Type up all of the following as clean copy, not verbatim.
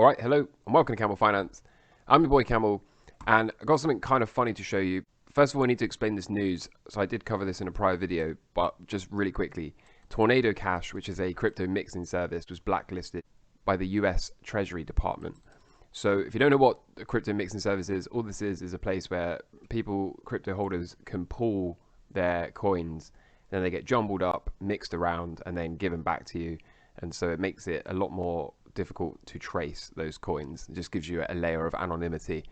All right, hello and welcome to Camel Finance. I'm your boy Camel, and I've got something kind of funny to show you. First of all, I need to explain this news. So I did cover this in a prior video, but just really quickly. Tornado Cash, which is a crypto mixing service, was blacklisted by the US Treasury Department. So if you don't know what a crypto mixing service is, all this is a place where crypto holders can pull their coins, then they get jumbled up, mixed around, and then given back to you. And so it makes it a lot more difficult to trace those coins. It just gives you a layer of anonymity,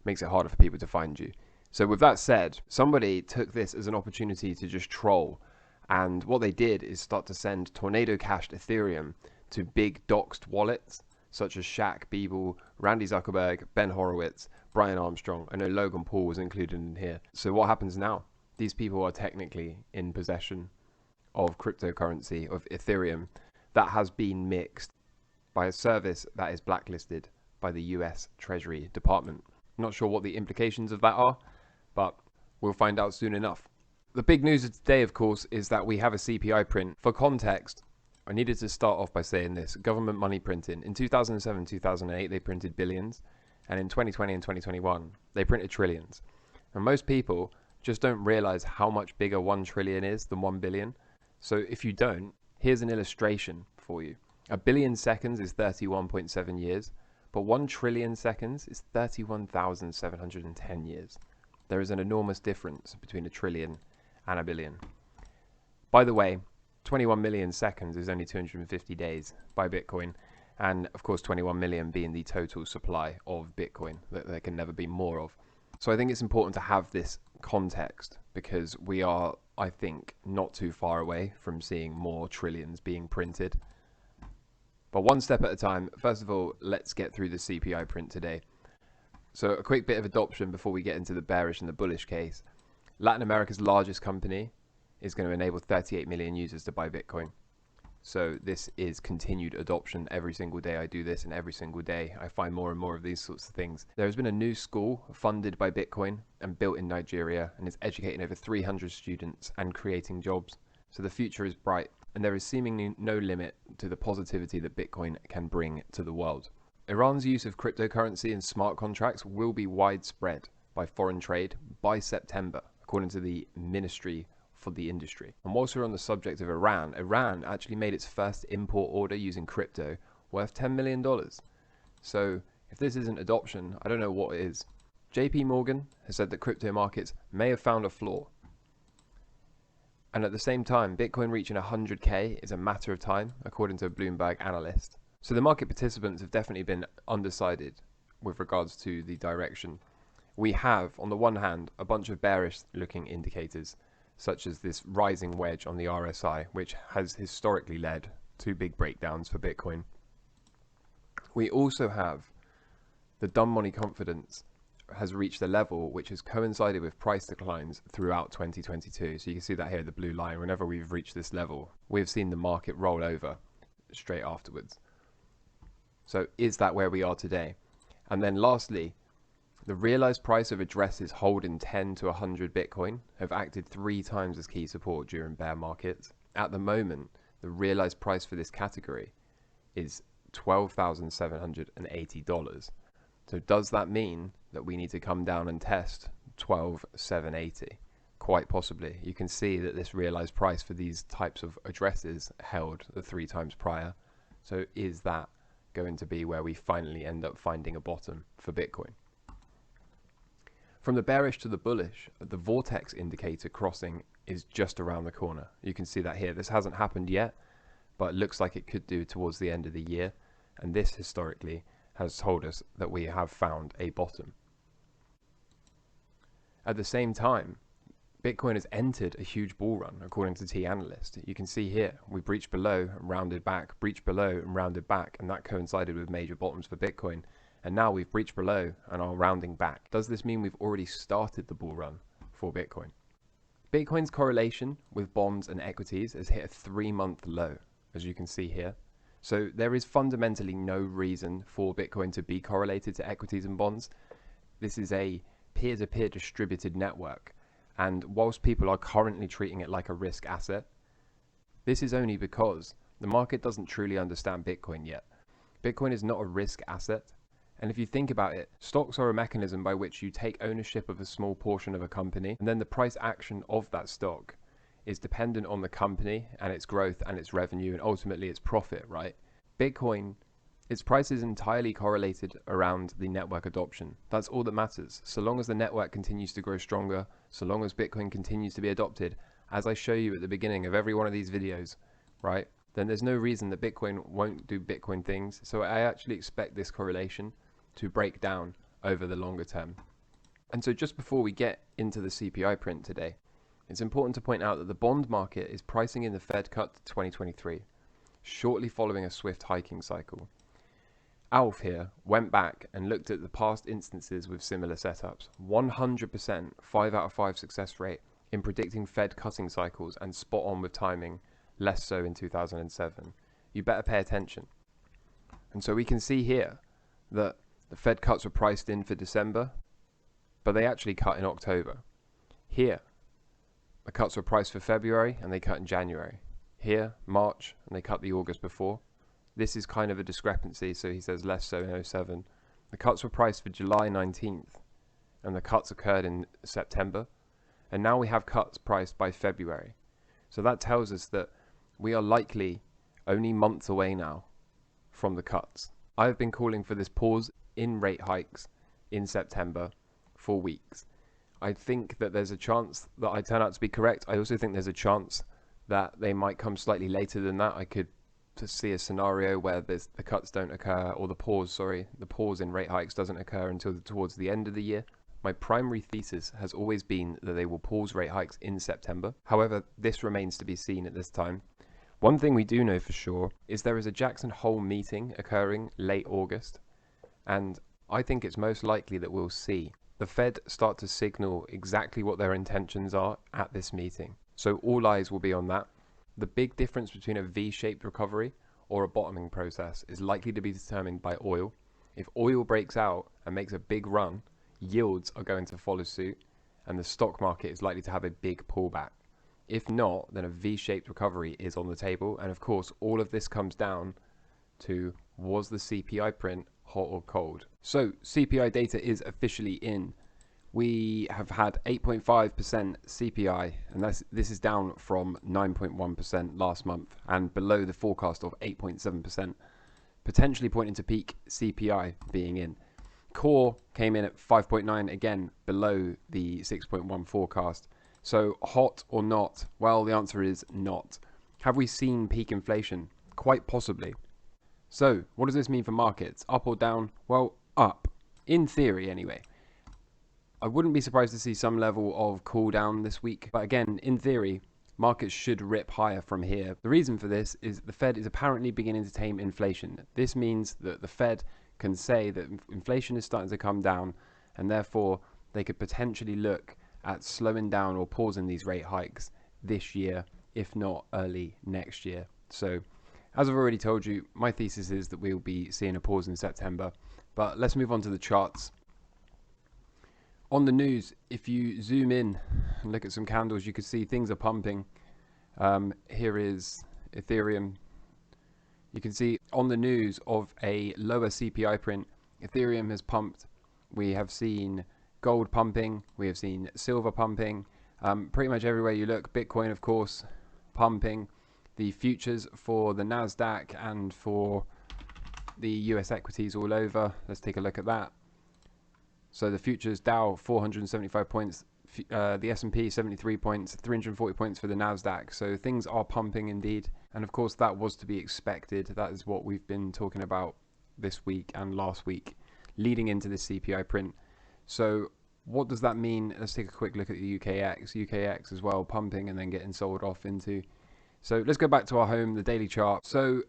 makes it harder for people to find you. So with that said, somebody took this as an opportunity to just troll, and what they did is start to send tornado cashed Ethereum to big doxed wallets such as Shaq Beeble, Randy Zuckerberg, Ben Horowitz, Brian Armstrong. I know Logan Paul was included in here. So what happens now? These people are technically in possession of cryptocurrency, of Ethereum, that has been mixed by a service that is blacklisted by the US Treasury Department. Not sure what the implications of that are, but we'll find out soon enough. The big news of today, of course, is that we have a CPI print. For context, I needed to start off by saying this. Government money printing. In 2007, 2008, they printed billions. And in 2020 and 2021, they printed trillions. And most people just don't realize how much bigger 1 trillion is than 1 billion. So if you don't, here's an illustration for you. A billion seconds is 31.7 years, but 1 trillion seconds is 31,710 years. There is an enormous difference between a trillion and a billion. By the way, 21 million seconds is only 250 days by Bitcoin, and of course 21 million being the total supply of Bitcoin that there can never be more of. So I think it's important to have this context because we are, I think, not too far away from seeing more trillions being printed. But one step at a time. First of all, let's get through the CPI print today. So a quick bit of adoption before we get into the bearish and the bullish case. Latin America's largest company is going to enable 38 million users to buy Bitcoin. So this is continued adoption. Every single day I do this, and every single day I find more and more of these sorts of things. There has been a new school funded by Bitcoin and built in Nigeria, and is educating over 300 students and creating jobs. So the future is bright, and there is seemingly no limit to the positivity that Bitcoin can bring to the world. Iran's use of cryptocurrency and smart contracts will be widespread by foreign trade by September, according to the Ministry for the Industry. And whilst we're on the subject of Iran actually made its first import order using crypto worth $10 million. So if this isn't adoption, I don't know what is. JP Morgan has said that crypto markets may have found a floor. And at the same time, Bitcoin reaching 100K is a matter of time, according to a Bloomberg analyst. So the market participants have definitely been undecided with regards to the direction. We have, on the one hand, a bunch of bearish looking indicators, such as this rising wedge on the RSI, which has historically led to big breakdowns for Bitcoin. We also have the dumb money confidence has reached a level which has coincided with price declines throughout 2022. So you can see that here, the blue line. Whenever we've reached this level, we've seen the market roll over straight afterwards. So is that where we are today? And then lastly, the realized price of addresses holding 10 to 100 Bitcoin have acted 3 times as key support during bear markets. At the moment, the realized price for this category is $12,780. So does that mean that we need to come down and test 12,780? Quite possibly. You can see that this realized price for these types of addresses held the 3 times prior. So is that going to be where we finally end up finding a bottom for Bitcoin? From the bearish to the bullish, the vortex indicator crossing is just around the corner. You can see that here. This hasn't happened yet, but it looks like it could do towards the end of the year. And this historically has told us that we have found a bottom. At the same time, Bitcoin has entered a huge bull run, according to T Analyst. You can see here, we breached below and rounded back, breached below and rounded back, and that coincided with major bottoms for Bitcoin. And now we've breached below and are rounding back. Does this mean we've already started the bull run for Bitcoin? Bitcoin's correlation with bonds and equities has hit a 3-month low, as you can see here. So there is fundamentally no reason for Bitcoin to be correlated to equities and bonds. This is a peer-to-peer distributed network. And whilst people are currently treating it like a risk asset, this is only because the market doesn't truly understand Bitcoin yet. Bitcoin is not a risk asset. And if you think about it, stocks are a mechanism by which you take ownership of a small portion of a company, and then the price action of that stock is dependent on the company and its growth and its revenue and ultimately its profit, right? Bitcoin, its price is entirely correlated around the network adoption. That's all that matters. So long as the network continues to grow stronger, so long as Bitcoin continues to be adopted, as I show you at the beginning of every one of these videos, right? Then there's no reason that Bitcoin won't do Bitcoin things. So I actually expect this correlation to break down over the longer term. And so just before we get into the CPI print today, it's important to point out that the bond market is pricing in the Fed cut to 2023, shortly following a swift hiking cycle. Alf here went back and looked at the past instances with similar setups. 100% 5 out of 5 success rate in predicting Fed cutting cycles and spot on with timing, less so in 2007. You better pay attention. And so we can see here that the Fed cuts were priced in for December, but they actually cut in October. Here, the cuts were priced for February and they cut in January. Here, March, and they cut the August before. This is kind of a discrepancy, so he says less so in 07. The cuts were priced for July 19th, and the cuts occurred in September. And now we have cuts priced by February. So that tells us that we are likely only months away now from the cuts. I've been calling for this pause in rate hikes in September for weeks. I think that there's a chance that I turn out to be correct. I also think there's a chance that they might come slightly later than that. I could see a scenario where the cuts don't occur, or the pause in rate hikes doesn't occur until towards the end of the year. My primary thesis has always been that they will pause rate hikes in September. However, this remains to be seen at this time. One thing we do know for sure is there is a Jackson Hole meeting occurring late August, and I think it's most likely that we'll see the Fed start to signal exactly what their intentions are at this meeting. So all eyes will be on that. The big difference between a V-shaped recovery or a bottoming process is likely to be determined by oil. If oil breaks out and makes a big run, yields are going to follow suit, and the stock market is likely to have a big pullback. If not, then a V-shaped recovery is on the table. And of course, all of this comes down to, was the CPI print hot or cold? So CPI data is officially in. We have had 8.5% CPI, and this is down from 9.1% last month and below the forecast of 8.7%, potentially pointing to peak CPI being in. Core came in at 5.9, again below the 6.1 forecast. So hot or not? Well, the answer is not. Have we seen peak inflation? Quite possibly. So what does this mean for markets? Up or down? Well, up. In theory, anyway. I wouldn't be surprised to see some level of cool down this week. But again, in theory, markets should rip higher from here. The reason for this is the Fed is apparently beginning to tame inflation. This means that the Fed can say that inflation is starting to come down, and therefore they could potentially look at slowing down or pausing these rate hikes this year, if not early next year. So as I've already told you, my thesis is that we'll be seeing a pause in September. But let's move on to the charts. On the news, if you zoom in and look at some candles, you can see things are pumping. Here is Ethereum. You can see on the news of a lower CPI print, Ethereum has pumped. We have seen gold pumping. We have seen silver pumping. Pretty much everywhere you look. Bitcoin, of course, pumping. The futures for the NASDAQ and for the US equities all over. Let's take a look at that. So the futures, Dow 475 points, the S&P 73 points, 340 points for the NASDAQ. So things are pumping indeed. And of course that was to be expected. That is what we've been talking about this week and last week leading into this CPI print. So what does that mean? Let's take a quick look at the UKX. UKX as well pumping and then getting sold off into. So let's go back to our home, the daily chart. So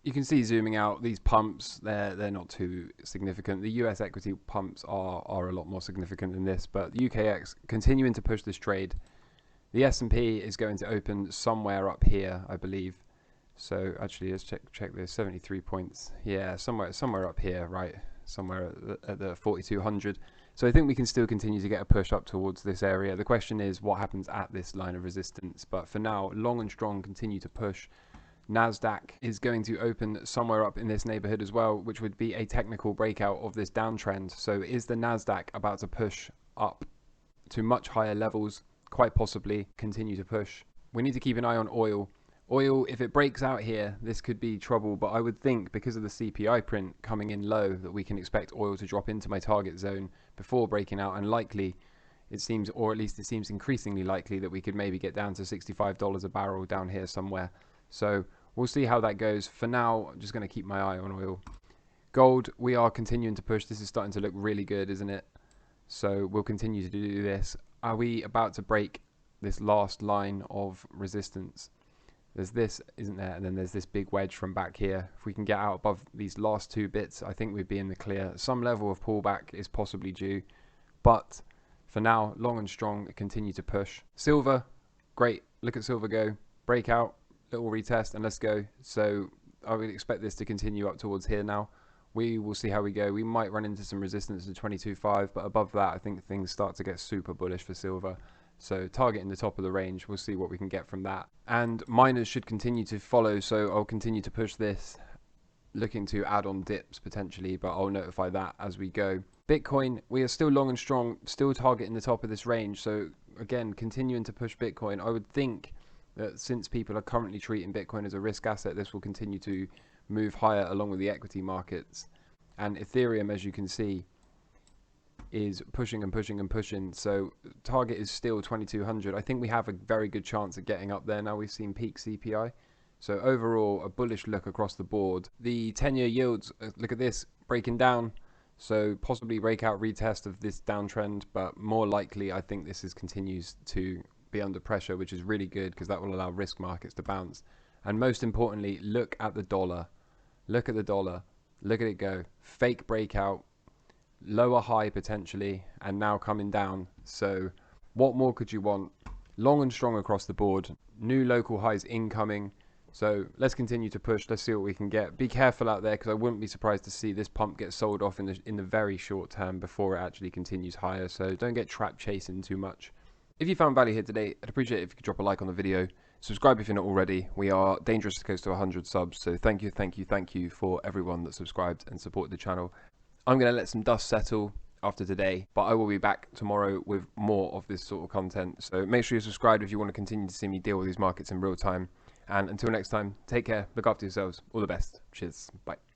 you can see zooming out, these pumps, they're not too significant. The US equity pumps are a lot more significant than this, but the UKX continuing to push this trade. The S&P is going to open somewhere up here, I believe. So actually, let's check this, 73 points. Yeah, somewhere up here, right? Somewhere at the 4,200. So I think we can still continue to get a push up towards this area. The question is what happens at this line of resistance. But for now, long and strong continue to push. NASDAQ is going to open somewhere up in this neighborhood as well, which would be a technical breakout of this downtrend. So is the NASDAQ about to push up to much higher levels? Quite possibly continue to push. We need to keep an eye on oil. Oil, if it breaks out here, this could be trouble, but I would think because of the CPI print coming in low that we can expect oil to drop into my target zone before breaking out, and likely it seems, or at least it seems increasingly likely, that we could maybe get down to $65 a barrel down here somewhere. So we'll see how that goes. For now, I'm just going to keep my eye on oil. Gold, we are continuing to push. This is starting to look really good, isn't it? So we'll continue to do this. Are we about to break this last line of resistance? There's this, isn't there? And then there's this big wedge from back here. If we can get out above these last two bits, I think we'd be in the clear. Some level of pullback is possibly due, but for now, long and strong, continue to push. Silver, great. Look at silver go. Breakout, little retest, and let's go. So I would expect this to continue up towards here now. We will see how we go. We might run into some resistance at 22.5, but above that, I think things start to get super bullish for silver. So targeting the top of the range, we'll see what we can get from that. And miners should continue to follow, so I'll continue to push this, looking to add on dips potentially, but I'll notify that as we go. Bitcoin, we are still long and strong, still targeting the top of this range. So again, continuing to push Bitcoin. I would think that since people are currently treating Bitcoin as a risk asset, this will continue to move higher along with the equity markets. And Ethereum, as you can see, is pushing and pushing and pushing. So target is still 2200. I think we have a very good chance of getting up there now. We've seen peak CPI. So overall, a bullish look across the board. The 10-year yields, look at this, breaking down. So possibly breakout retest of this downtrend, but more likely I think this continues to be under pressure, which is really good because that will allow risk markets to bounce. And most importantly, look at the dollar. Look at the dollar. Look at it go. Fake breakout. Lower high potentially, and now coming down. So what more could you want? Long and strong across the board. New local highs incoming. So let's continue to push. Let's see what we can get. Be careful out there, because I wouldn't be surprised to see this pump get sold off in the very short term before it actually continues higher. So don't get trap chasing too much. If you found value here today, I'd appreciate it if you could drop a like on the video. Subscribe if you're not already. We are dangerous to close to 100 subs. So thank you for everyone that subscribed and supported the channel. I'm going to let some dust settle after today, but I will be back tomorrow with more of this sort of content. So make sure you're subscribed if you want to continue to see me deal with these markets in real time. And until next time, take care, look after yourselves, all the best. Cheers, bye.